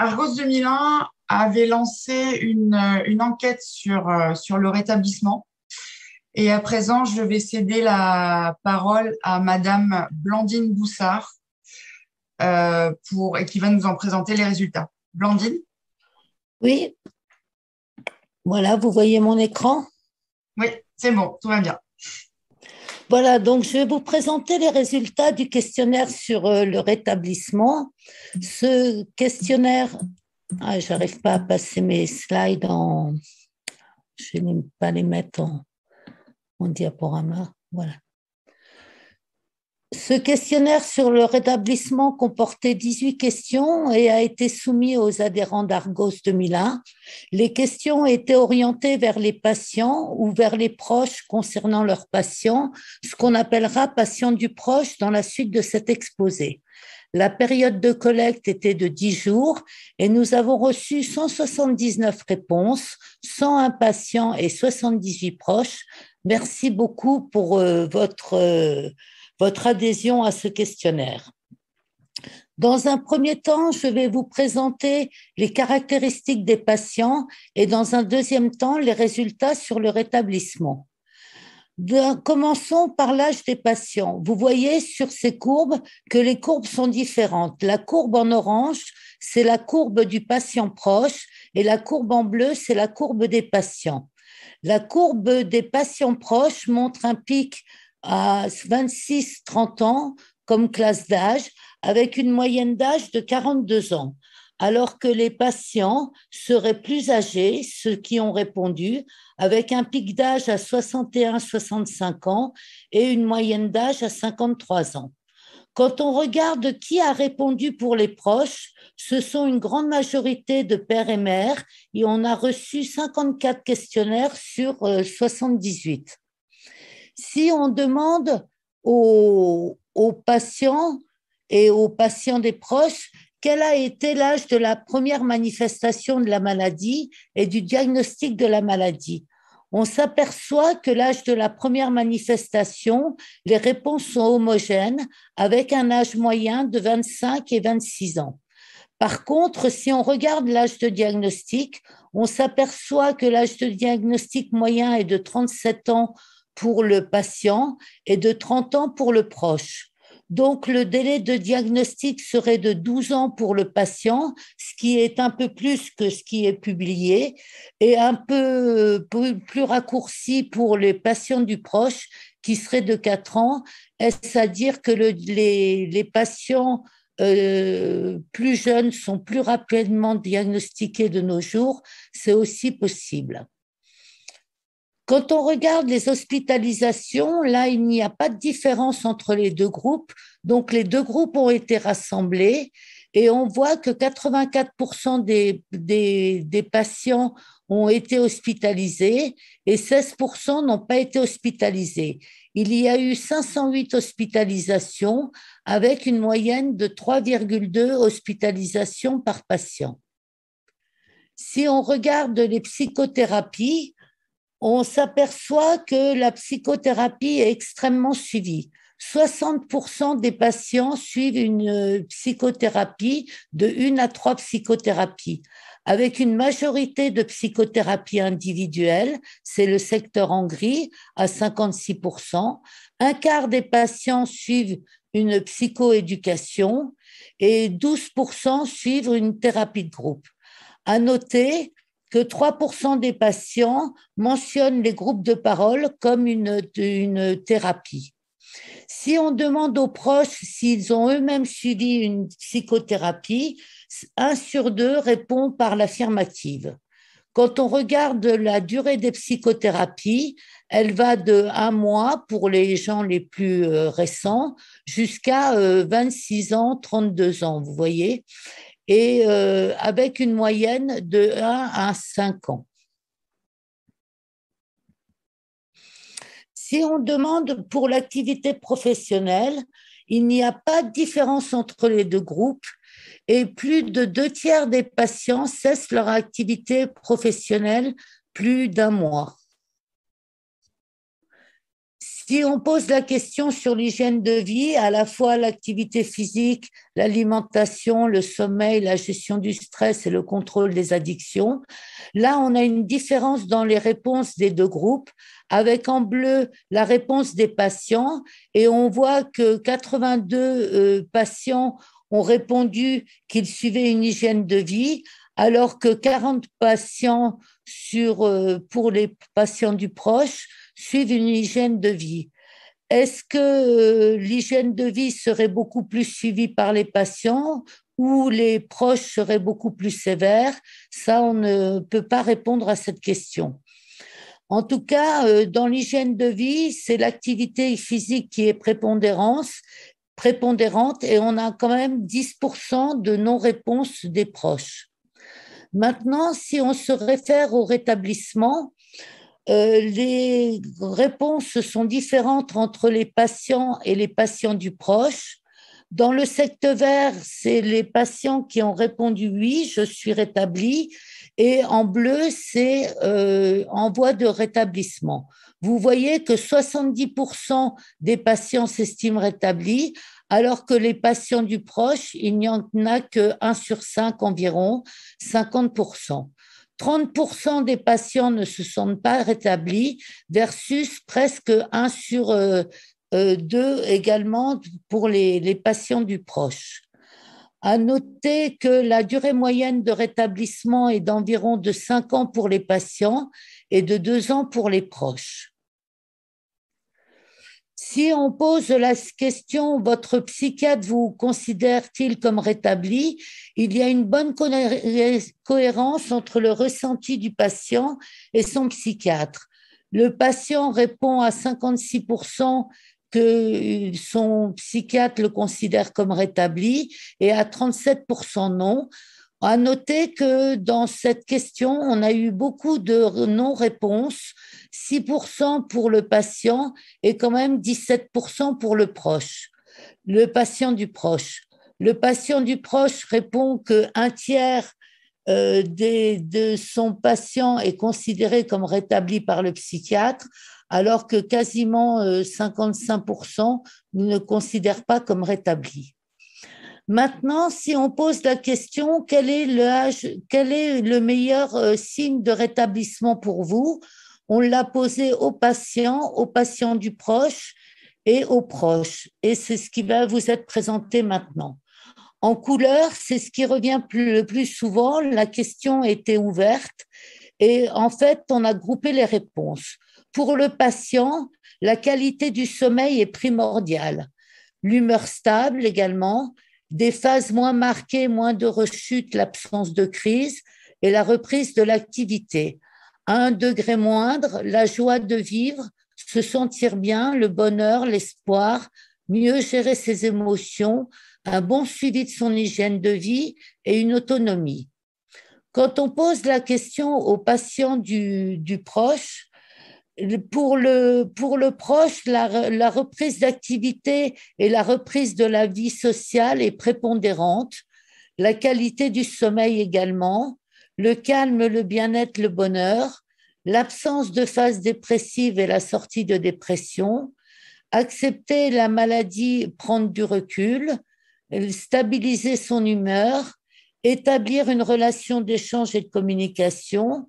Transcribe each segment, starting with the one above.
Argos 2001 avait lancé une enquête sur le rétablissement. Et à présent, je vais céder la parole à Madame Blandine Boussard et qui va nous en présenter les résultats. Blandine? Oui, voilà, vous voyez mon écran. Oui, c'est bon, tout va bien. Voilà, donc je vais vous présenter les résultats du questionnaire sur le rétablissement. Ce questionnaire, j'arrive pas à passer mes slides je n'aime pas les mettre en diaporama. Voilà. Ce questionnaire sur le rétablissement comportait 18 questions et a été soumis aux adhérents d'Argos 2001. Les questions étaient orientées vers les patients ou vers les proches concernant leurs patients, ce qu'on appellera patient du proche dans la suite de cet exposé. La période de collecte était de 10 jours et nous avons reçu 179 réponses, 101 patients et 78 proches. Merci beaucoup pour votre adhésion à ce questionnaire. Dans un premier temps, je vais vous présenter les caractéristiques des patients et dans un deuxième temps, les résultats sur le rétablissement. Commençons par l'âge des patients. Vous voyez sur ces courbes que les courbes sont différentes. La courbe en orange, c'est la courbe du patient proche et la courbe en bleu, c'est la courbe des patients. La courbe des patients proches montre un pic à 26-30 ans comme classe d'âge, avec une moyenne d'âge de 42 ans, alors que les patients seraient plus âgés, ceux qui ont répondu, avec un pic d'âge à 61-65 ans et une moyenne d'âge à 53 ans. Quand on regarde qui a répondu pour les proches, ce sont une grande majorité de pères et mères et on a reçu 54 questionnaires sur 78. Si on demande aux patients et aux patients des proches quel a été l'âge de la première manifestation de la maladie et du diagnostic de la maladie, on s'aperçoit que l'âge de la première manifestation, les réponses sont homogènes avec un âge moyen de 25 et 26 ans. Par contre, si on regarde l'âge de diagnostic, on s'aperçoit que l'âge de diagnostic moyen est de 37 ans pour le patient et de 30 ans pour le proche. Donc, le délai de diagnostic serait de 12 ans pour le patient, ce qui est un peu plus que ce qui est publié, et un peu plus raccourci pour les patients du proche, qui serait de 4 ans. Est-ce à dire que les patients plus jeunes sont plus rapidement diagnostiqués de nos jours? C'est aussi possible. Quand on regarde les hospitalisations, là, il n'y a pas de différence entre les deux groupes. Donc, les deux groupes ont été rassemblés et on voit que 84% des patients ont été hospitalisés et 16% n'ont pas été hospitalisés. Il y a eu 508 hospitalisations avec une moyenne de 3,2 hospitalisations par patient. Si on regarde les psychothérapies, on s'aperçoit que la psychothérapie est extrêmement suivie. 60% des patients suivent une psychothérapie de 1 à 3 psychothérapies, avec une majorité de psychothérapie individuelle, c'est le secteur en gris à 56%. Un quart des patients suivent une psychoéducation et 12% suivent une thérapie de groupe. À noter que 3% des patients mentionnent les groupes de parole comme une thérapie. Si on demande aux proches s'ils ont eux-mêmes suivi une psychothérapie, 1 sur 2 répond par l'affirmative. Quand on regarde la durée des psychothérapies, elle va de 1 mois pour les gens les plus récents jusqu'à 26 ans, 32 ans, vous voyez, et avec une moyenne de 1 à 5 ans. Si on demande pour l'activité professionnelle, il n'y a pas de différence entre les deux groupes et plus de 2 tiers des patients cessent leur activité professionnelle plus d'1 mois. Si on pose la question sur l'hygiène de vie, à la fois l'activité physique, l'alimentation, le sommeil, la gestion du stress et le contrôle des addictions, là, on a une différence dans les réponses des deux groupes, avec en bleu la réponse des patients, et on voit que 82 patients ont répondu qu'ils suivaient une hygiène de vie, alors que 40 patients pour les patients du proche suivent une hygiène de vie. Est-ce que l'hygiène de vie serait beaucoup plus suivie par les patients ou les proches seraient beaucoup plus sévères? Ça, on ne peut pas répondre à cette question. En tout cas, dans l'hygiène de vie, c'est l'activité physique qui est prépondérante et on a quand même 10% de non-réponse des proches. Maintenant, si on se réfère au rétablissement, les réponses sont différentes entre les patients et les patients du proche. Dans le secteur vert, c'est les patients qui ont répondu oui, je suis rétabli. Et en bleu, c'est en voie de rétablissement. Vous voyez que 70% des patients s'estiment rétablis, alors que les patients du proche, il n'y en a que 1 sur 5 environ, 50%. 30% des patients ne se sentent pas rétablis versus presque 1 sur 2 également pour les patients du proche. À noter que la durée moyenne de rétablissement est d'environ de 5 ans pour les patients et de 2 ans pour les proches. Si on pose la question, votre psychiatre vous considère-t-il comme rétabli? Il y a une bonne cohérence entre le ressenti du patient et son psychiatre. Le patient répond à 56% que son psychiatre le considère comme rétabli et à 37% non. À noter que dans cette question, on a eu beaucoup de non-réponses, 6% pour le patient et quand même 17% pour le proche, le patient du proche. Le patient du proche répond qu'un tiers de son patient est considéré comme rétabli par le psychiatre, alors que quasiment 55% ne le considèrent pas comme rétabli. Maintenant, si on pose la question, quel est le meilleur signe de rétablissement pour vous? On l'a posé aux patients du proche et aux proches. Et c'est ce qui va vous être présenté maintenant. En couleur, c'est ce qui revient le plus souvent. La question était ouverte et en fait, on a groupé les réponses. Pour le patient, la qualité du sommeil est primordiale. L'humeur stable également, des phases moins marquées, moins de rechutes, l'absence de crise et la reprise de l'activité. À 1 degré moindre, la joie de vivre, se sentir bien, le bonheur, l'espoir, mieux gérer ses émotions, un bon suivi de son hygiène de vie et une autonomie. Quand on pose la question au patient du proche, pour le proche, la reprise d'activité et la reprise de la vie sociale est prépondérante, la qualité du sommeil également, le calme, le bien-être, le bonheur, l'absence de phase dépressive et la sortie de dépression, accepter la maladie, prendre du recul, stabiliser son humeur, établir une relation d'échange et de communication,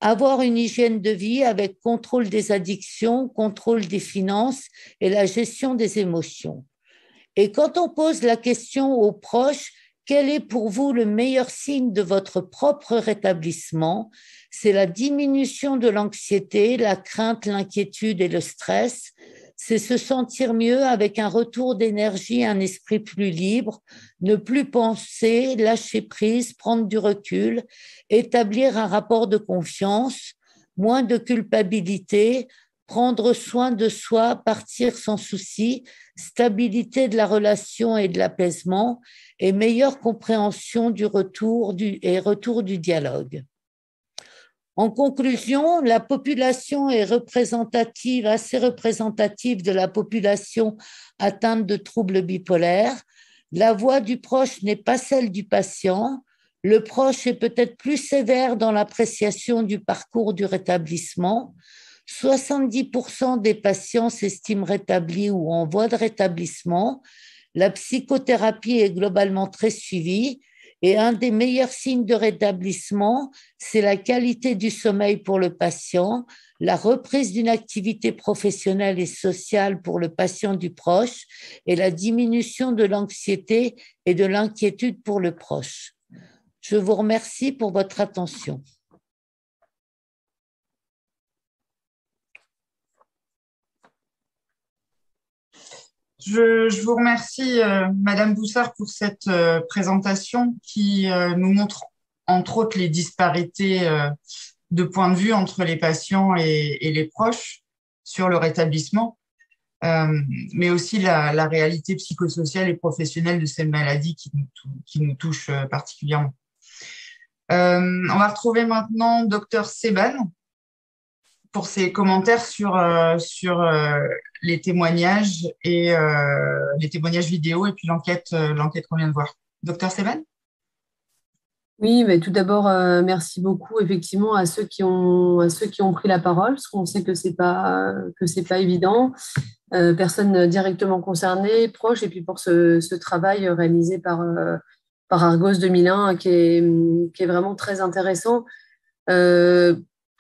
avoir une hygiène de vie avec contrôle des addictions, contrôle des finances et la gestion des émotions. Et quand on pose la question aux proches, quel est pour vous le meilleur signe de votre propre rétablissement? C'est la diminution de l'anxiété, la crainte, l'inquiétude et le stress. C'est se sentir mieux avec un retour d'énergie, un esprit plus libre, ne plus penser, lâcher prise, prendre du recul, établir un rapport de confiance, moins de culpabilité, prendre soin de soi, partir sans souci, stabilité de la relation et de l'apaisement et meilleure compréhension du retour du dialogue. En conclusion, la population est assez représentative de la population atteinte de troubles bipolaires. La voix du proche n'est pas celle du patient. Le proche est peut-être plus sévère dans l'appréciation du parcours du rétablissement. 70% des patients s'estiment rétablis ou en voie de rétablissement. La psychothérapie est globalement très suivie et un des meilleurs signes de rétablissement, c'est la qualité du sommeil pour le patient, la reprise d'une activité professionnelle et sociale pour le patient du proche et la diminution de l'anxiété et de l'inquiétude pour le proche. Je vous remercie pour votre attention. Je vous remercie, Madame Boussard, pour cette présentation qui nous montre, entre autres, les disparités de point de vue entre les patients et les proches sur le rétablissement, mais aussi la réalité psychosociale et professionnelle de ces maladies qui nous touchent particulièrement. On va retrouver maintenant Dr Seban pour ses commentaires sur les témoignages et les témoignages vidéo et puis l'enquête qu'on vient de voir. Docteur Seban? Oui, mais tout d'abord, merci beaucoup effectivement à ceux qui ont pris la parole, parce qu'on sait que c'est pas évident. Personnes directement concernées, proches, et puis pour ce travail réalisé par Argos 2001 qui est vraiment très intéressant.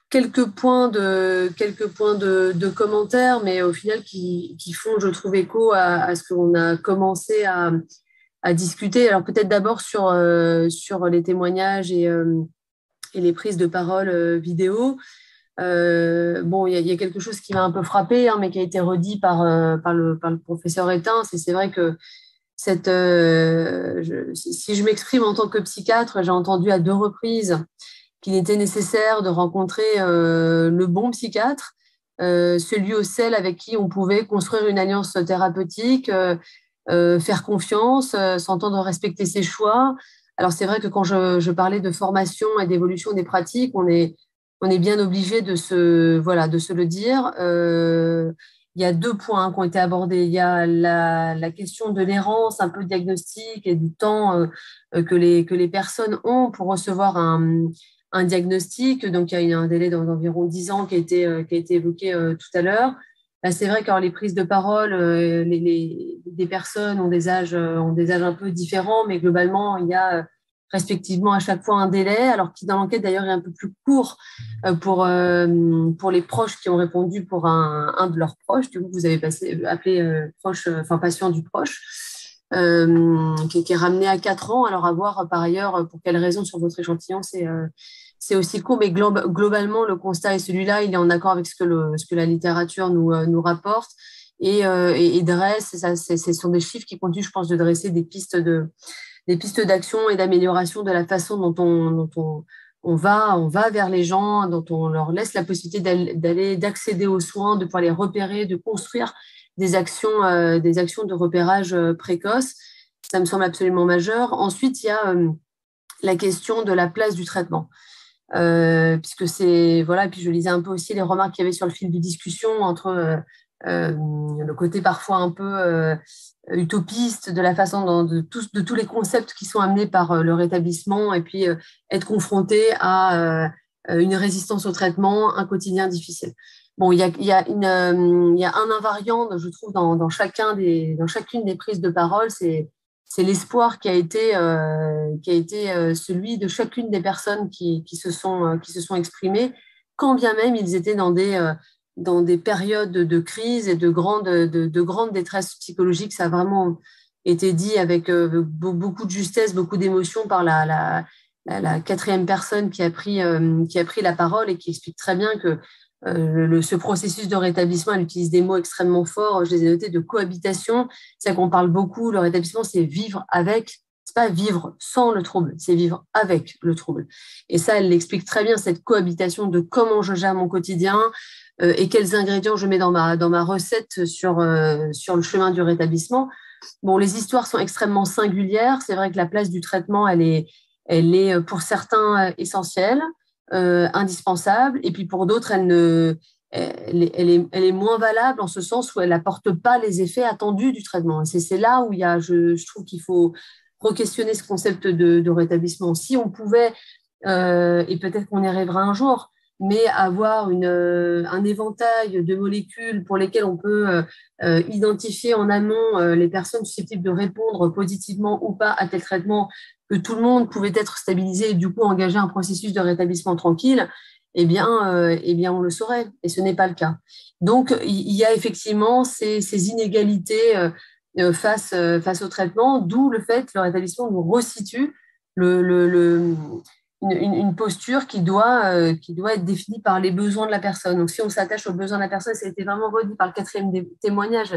Quelques points de commentaires, mais au final qui font, je trouve, écho à ce qu'on a commencé à discuter. Alors peut-être d'abord sur les témoignages et les prises de parole vidéo. Bon, il y a quelque chose qui m'a un peu frappé, hein, mais qui a été redit par le professeur Étain. C'est vrai que si je m'exprime en tant que psychiatre, j'ai entendu à 2 reprises qu'il était nécessaire de rencontrer le bon psychiatre, celui ou celle avec qui on pouvait construire une alliance thérapeutique, faire confiance, s'entendre respecter ses choix. Alors c'est vrai que quand je parlais de formation et d'évolution des pratiques, on est bien obligé de se le dire. Il y a 2 points qui ont été abordés. Il y a la question de l'errance un peu diagnostique et du temps que les personnes ont pour recevoir un diagnostic. Donc, il y a un délai d'environ 10 ans qui a été évoqué tout à l'heure. Là, c'est vrai que les prises de parole, des personnes ont des âges un peu différents, mais globalement, il y a respectivement à chaque fois un délai, alors qui dans l'enquête d'ailleurs est un peu plus court pour les proches qui ont répondu pour un de leurs proches. Du coup, vous avez appelé patient du proche, qui est ramené à 4 ans. Alors à voir par ailleurs pour quelles raisons sur votre échantillon c'est aussi court, mais globalement le constat est celui-là. Il est en accord avec ce que la littérature nous rapporte et dresse. Ce sont des chiffres qui continuent, je pense, de dresser des pistes d'action et d'amélioration de la façon dont on va vers les gens, dont on leur laisse la possibilité d'accéder aux soins, de pouvoir les repérer, de construire des actions de repérage précoce. Ça me semble absolument majeur. Ensuite, il y a la question de la place du traitement. Puisque puis je lisais un peu aussi les remarques qu'il y avait sur le fil de discussion entre le côté parfois un peu utopiste de la façon de tous les concepts qui sont amenés par le rétablissement et puis être confronté à une résistance au traitement, un quotidien difficile. Bon, il y a un invariant, je trouve, dans chacune des prises de parole, c'est l'espoir qui a été celui de chacune des personnes qui se sont exprimées, quand bien même ils étaient dans des périodes de crise et de grande détresse psychologique. Ça a vraiment été dit avec beaucoup de justesse, beaucoup d'émotion par la 4e personne qui a pris la parole et qui explique très bien que ce processus de rétablissement, elle utilise des mots extrêmement forts, je les ai notés, de cohabitation. C'est qu'on parle beaucoup, le rétablissement, c'est vivre avec, c'est pas vivre sans le trouble, c'est vivre avec le trouble. Et ça, elle l'explique très bien, cette cohabitation de comment je gère mon quotidien et quels ingrédients je mets dans ma recette sur le chemin du rétablissement. Bon, les histoires sont extrêmement singulières. C'est vrai que la place du traitement, elle est pour certains essentielle, indispensable, et puis pour d'autres, elle est moins valable en ce sens où elle n'apporte pas les effets attendus du traitement. Et c'est là où je trouve qu'il faut re-questionner ce concept de rétablissement. Si on pouvait, et peut-être qu'on y arrivera un jour, mais avoir un éventail de molécules pour lesquelles on peut identifier en amont les personnes susceptibles de répondre positivement ou pas à tel traitement, que tout le monde pouvait être stabilisé et du coup engager un processus de rétablissement tranquille, eh bien on le saurait, et ce n'est pas le cas. Donc, il y a effectivement ces inégalités face au traitement, d'où le fait que le rétablissement nous resitue le, le, le, une posture qui doit être définie par les besoins de la personne. Donc, si on s'attache aux besoins de la personne, ça a été vraiment redit par le quatrième témoignage.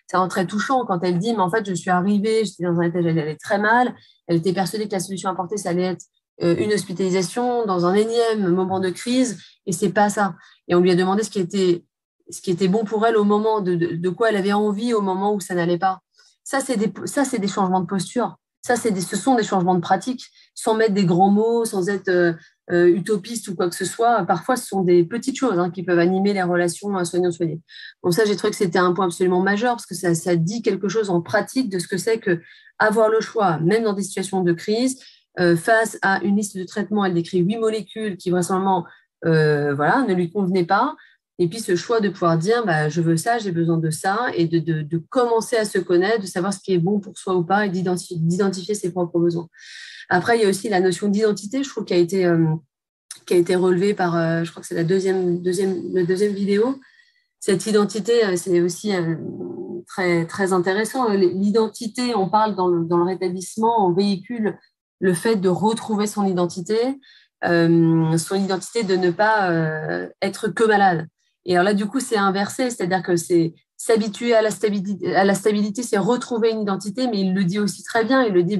C'est vraiment très touchant quand elle dit, mais en fait, je suis arrivée, j'étais dans un état, j'allais aller très mal. Elle était persuadée que la solution apportée, ça allait être une hospitalisation dans un énième moment de crise, et c'est pas ça. Et on lui a demandé ce qui était bon pour elle au moment de quoi elle avait envie au moment où ça n'allait pas. Ça, c'est des changements de posture. Ce sont des changements de pratique, sans mettre des grands mots, sans être utopiste ou quoi que ce soit. Parfois, ce sont des petites choses qui peuvent animer les relations soignants-soignés. Donc ça, j'ai trouvé que c'était un point absolument majeur parce que ça dit quelque chose en pratique de ce que c'est que avoir le choix, même dans des situations de crise, face à une liste de traitements. Elle décrit 8 molécules qui vraisemblablement ne lui convenaient pas. Et puis ce choix de pouvoir dire, je veux ça, j'ai besoin de ça, et de commencer à se connaître, de savoir ce qui est bon pour soi ou pas, et d'identifier ses propres besoins. Après, il y a aussi la notion d'identité, je trouve, qui a été relevée par, je crois que c'est la deuxième vidéo. Cette identité, c'est aussi très, très intéressant. L'identité, on parle dans le rétablissement, on véhicule le fait de retrouver son identité de ne pas être que malade. Et alors là, du coup, c'est inversé, c'est-à-dire que c'est s'habituer à la stabilité, c'est retrouver une identité, mais il le dit aussi très bien, il le dit,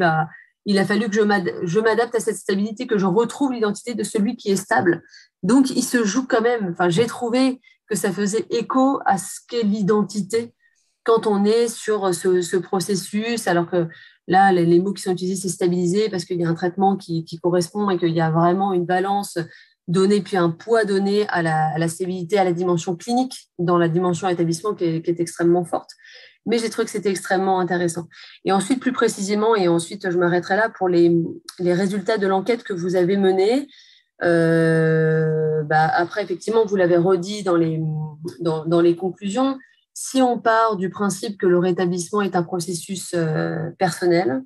il a fallu que je m'adapte à cette stabilité, que je retrouve l'identité de celui qui est stable. Donc, il se joue quand même, j'ai trouvé que ça faisait écho à ce qu'est l'identité quand on est sur ce processus, alors que là, les mots qui sont utilisés, c'est stabiliser parce qu'il y a un traitement qui correspond et qu'il y a vraiment une balance donnée, puis un poids donné à la stabilité, à la dimension clinique, dans la dimension établissement qui est extrêmement forte. Mais j'ai trouvé que c'était extrêmement intéressant. Et ensuite, plus précisément, et ensuite je m'arrêterai là pour les résultats de l'enquête que vous avez menée. Après, effectivement, vous l'avez redit dans les conclusions. Si on part du principe que le rétablissement est un processus personnel,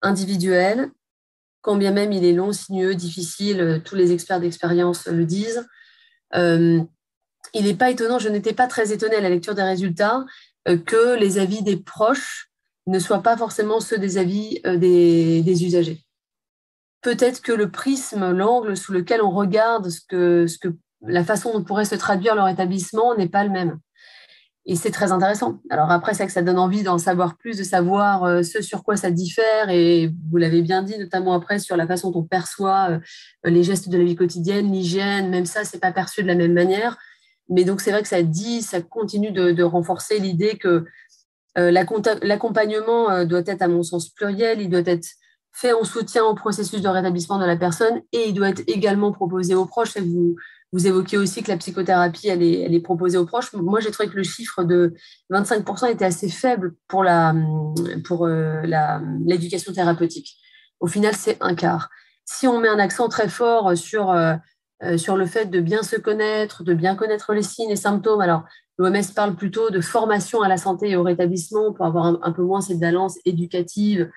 individuel, quand bien même il est long, sinueux, difficile, tous les experts d'expérience le disent, il n'est pas étonnant, je n'étais pas très étonnée à la lecture des résultats, que les avis des proches ne soient pas forcément ceux des avis des usagers. Peut-être que le prisme, l'angle sous lequel on regarde la façon dont pourrait se traduire leur établissement n'est pas le même. Et c'est très intéressant. Alors après, c'est que ça donne envie d'en savoir plus, de savoir ce sur quoi ça diffère. Et vous l'avez bien dit, notamment après, sur la façon dont on perçoit les gestes de la vie quotidienne, l'hygiène, même ça, c'est pas perçu de la même manière. Mais donc, c'est vrai que ça continue de renforcer l'idée que l'accompagnement doit être, à mon sens, pluriel. Il doit être fait en soutien au processus de rétablissement de la personne et il doit être également proposé aux proches. Et vous évoquiez aussi que la psychothérapie, elle est proposée aux proches. Moi, j'ai trouvé que le chiffre de 25% était assez faible pour l'éducation thérapeutique. Au final, c'est un quart. Si on met un accent très fort sur le fait de bien se connaître, de bien connaître les signes et symptômes, alors l'OMS parle plutôt de formation à la santé et au rétablissement pour avoir un peu moins cette balance éducative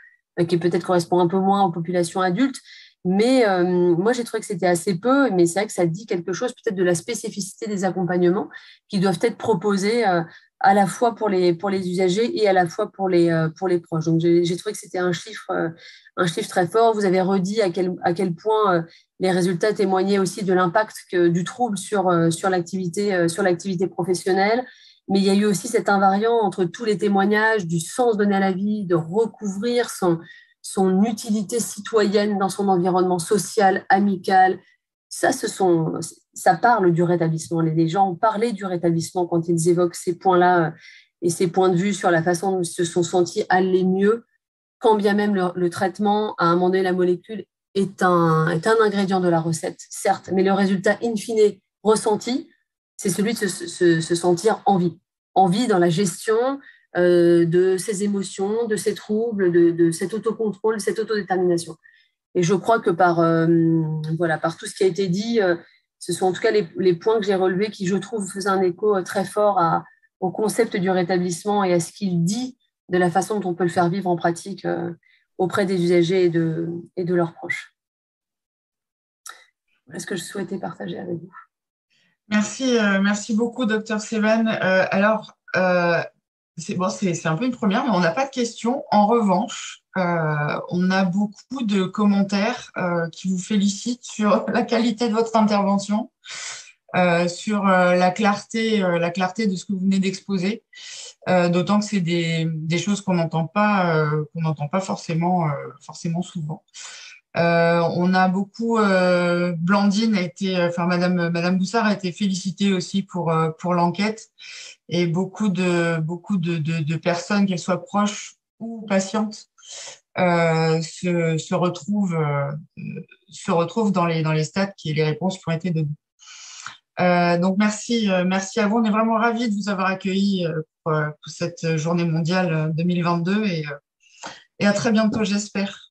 qui peut-être correspond un peu moins aux populations adultes. Mais moi, j'ai trouvé que c'était assez peu, mais c'est vrai que ça dit quelque chose peut-être de la spécificité des accompagnements qui doivent être proposés à la fois pour les usagers et à la fois pour les proches. Donc, j'ai trouvé que c'était un chiffre très fort. Vous avez redit à quel point les résultats témoignaient aussi de l'impact du trouble sur l'activité professionnelle. Mais il y a eu aussi cet invariant entre tous les témoignages du sens donné à la vie, de recouvrir son utilité citoyenne dans son environnement social, amical. Ça parle du rétablissement. Les gens ont parlé du rétablissement quand ils évoquent ces points-là et ces points de vue sur la façon dont ils se sont sentis aller mieux, quand bien même le traitement, à un moment donné, la molécule est un ingrédient de la recette, certes, mais le résultat in fine ressenti, c'est celui de se sentir en vie. En vie dans la gestion de ses émotions, de ses troubles, de cet autocontrôle, de cette autodétermination. Et je crois que par tout ce qui a été dit, Ce sont en tout cas les points que j'ai relevés qui, je trouve, faisaient un écho très fort au concept du rétablissement et à ce qu'il dit de la façon dont on peut le faire vivre en pratique auprès des usagers et de leurs proches. Voilà ce que je souhaitais partager avec vous. Merci beaucoup, Dr Sevan. Alors, c'est un peu une première, mais on n'a pas de questions. En revanche, on a beaucoup de commentaires qui vous félicitent sur la qualité de votre intervention, sur la clarté de ce que vous venez d'exposer. D'autant que c'est des choses qu'on n'entend pas forcément souvent. On a beaucoup, Blandine Madame Boussard a été félicitée aussi pour l'enquête, et beaucoup de personnes, qu'elles soient proches ou patientes, se retrouvent dans les stats et les réponses qui ont été données. Donc merci à vous. On est vraiment ravis de vous avoir accueillis pour cette journée mondiale 2022, et à très bientôt, j'espère.